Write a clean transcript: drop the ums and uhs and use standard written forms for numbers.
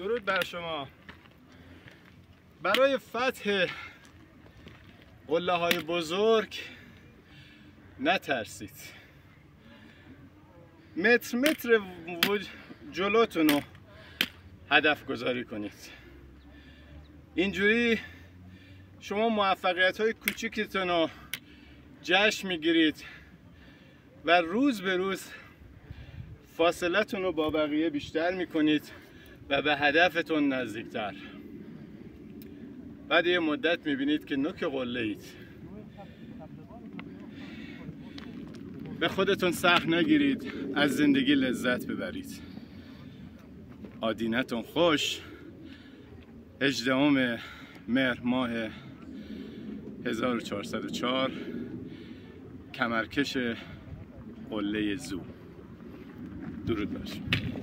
درود بر شما. برای فتح قله های بزرگ نترسید. متر جلوتون رو هدف گذاری کنید. اینجوری شما موفقیت های کوچیکتون رو جشن میگیرید و روز به روز فاصلتون رو با بقیه بیشتر میکنید و به هدفتون نزدیکتر. بعد یه مدت میبینید که نوک قله اید. به خودتون سخت نگیرید، از زندگی لذت ببرید. آدینتون خوش. 18 مهر ماه 1404 کمرکش قله زو. درود بر شما.